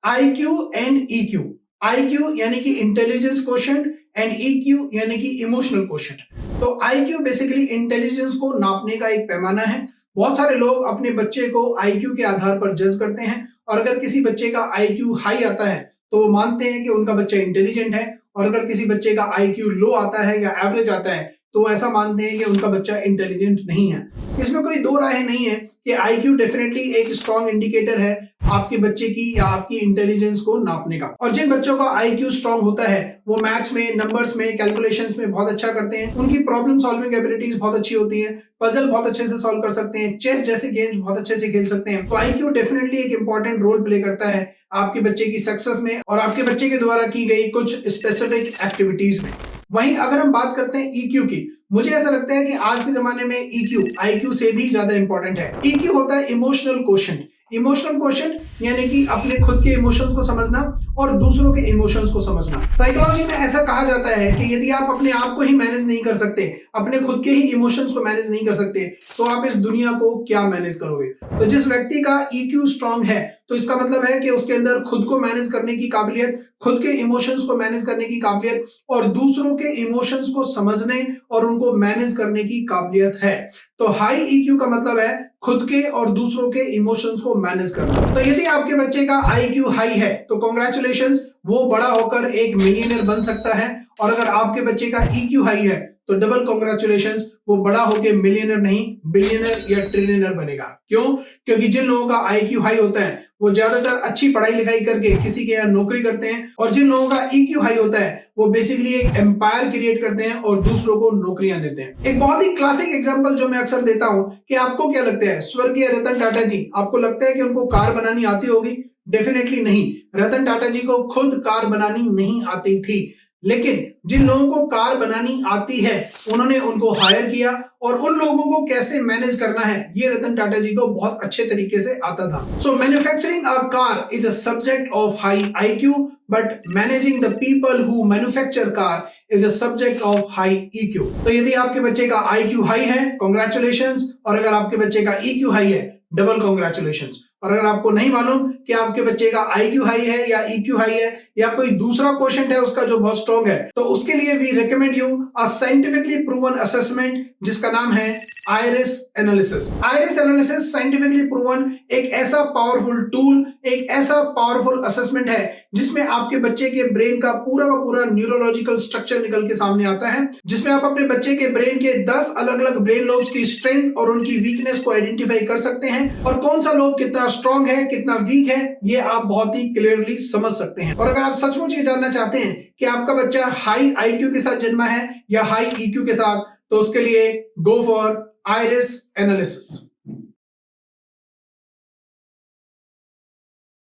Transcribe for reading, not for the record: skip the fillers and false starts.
IQ and EQ। IQ यानी कि intelligence quotient and EQ यानी कि इमोशनल क्वोशंट। तो IQ बेसिकली इंटेलिजेंस को नापने का एक पैमाना है। बहुत सारे लोग अपने बच्चे को IQ के आधार पर जज करते हैं और अगर किसी बच्चे का IQ हाई आता है तो वो मानते हैं कि उनका बच्चा इंटेलिजेंट है, और अगर किसी बच्चे का IQ लो आता है या एवरेज आता है तो ऐसा मानते हैं कि उनका बच्चा इंटेलिजेंट नहीं है। इसमें कोई दो राय नहीं है कि IQ डेफिनेटली एक स्ट्रॉन्ग इंडिकेटर है आपके बच्चे की या आपकी इंटेलिजेंस को नापने का। और जिन बच्चों का IQ स्ट्रॉन्ग होता है वो मैथ्स में, नंबर्स में, कैलकुलेशंस में बहुत अच्छा करते हैं, उनकी प्रॉब्लम सॉल्विंग एबिलिटीज बहुत अच्छी होती है, पजल बहुत अच्छे से सॉल्व कर सकते हैं, चेस जैसे गेम्स बहुत अच्छे से खेल सकते हैं। तो IQ डेफिनेटली एक इंपॉर्टेंट रोल प्ले करता है आपके बच्चे की सक्सेस में और आपके बच्चे के द्वारा की गई कुछ स्पेसिफिक एक्टिविटीज में। वहीं अगर हम बात करते हैं EQ की, मुझे ऐसा लगता है कि आज के जमाने में EQ IQ से भी ज्यादा इंपॉर्टेंट है। EQ होता है इमोशनल क्वोशंट। इमोशनल क्वोशंट यानी कि अपने खुद के इमोशंस को समझना और दूसरों के इमोशंस को समझना। साइकोलॉजी में ऐसा कहा जाता है कि यदि आप अपने आप को ही मैनेज नहीं कर सकते, अपने खुद के ही इमोशंस को मैनेज नहीं कर सकते, तो आप इस दुनिया को क्या मैनेज करोगे। तो जिस व्यक्ति का EQ स्ट्रांग है तो इसका मतलब है कि उसके अंदर खुद को मैनेज करने की काबिलियत, खुद के इमोशंस को मैनेज करने की काबिलियत और दूसरों के इमोशंस को समझने और उनको मैनेज करने की काबिलियत है। तो हाई EQ का मतलब है खुद के और दूसरों के इमोशंस को मैनेज करना। तो यदि आपके बच्चे का IQ हाई है तो कांग्रेचुलेशंस, वो बड़ा होकर एक मिलियनर बन सकता है। और अगर आपके बच्चे का EQ हाई है तो डबल कांग्रेचुलेशंस, वो बड़ा होकर मिलियनर नहीं बिलियनर या ट्रिलियनर बनेगा। क्यों? क्योंकि जिन लोगों का IQ हाई होता है वो ज्यादातर अच्छी पढ़ाई लिखाई करके किसी के यहाँ नौकरी करते हैं, और जिन लोगों का EQ हाई होता है वो बेसिकली एक एम्पायर क्रिएट करते हैं और दूसरों को नौकरियां देते हैं। एक बहुत ही क्लासिक एग्जांपल जो मैं अक्सर देता हूं कि आपको क्या लगता है, स्वर्गीय रतन टाटा जी, आपको लगता है कि उनको कार बनानी आती होगी? डेफिनेटली नहीं। रतन टाटा जी को खुद कार बनानी नहीं आती थी, लेकिन जिन लोगों को कार बनानी आती है उन्होंने उनको हायर किया और उन लोगों को कैसे मैनेज करना है ये रतन टाटा जी को बहुत अच्छे तरीके से आता था। सो manufacturing a car is a subject of high IQ, but managing the people who manufacture car is a subject of high EQ। तो यदि आपके बच्चे का IQ हाई है, कांग्रेचुलेशंस, और अगर आपके बच्चे का EQ हाई है, डबल कांग्रेचुलेशंस। और अगर आपको नहीं मालूम कि आपके बच्चे का IQ हाई है या EQ हाई है या कोई दूसरा क्वेश्चन है उसका जो बहुत स्ट्रॉन्ग है, तो उसके लिए we recommend you a scientifically proven assessment जिसका नाम है iris analysis. Iris analysis scientifically proven एक ऐसा पावरफुल टूल, एक ऐसा पावरफुल असेसमेंट है जिसमें आपके बच्चे के ब्रेन का पूरा न्यूरोलॉजिकल स्ट्रक्चर निकल के सामने आता है, जिसमें आप अपने बच्चे के ब्रेन के 10 अलग अलग ब्रेन लोब्स की स्ट्रेंथ और उनकी वीकनेस को आइडेंटिफाई कर सकते हैं, और कौन सा लोब कितना स्ट्रॉन्ग है कितना वीक है ये आप बहुत ही क्लियरली समझ सकते हैं। और अगर आप सचमुच ये जानना चाहते हैं कि आपका बच्चा हाई IQ के साथ जन्मा है या हाई EQ के साथ, तो उसके लिए गो फॉर आइरिस एनालिसिस।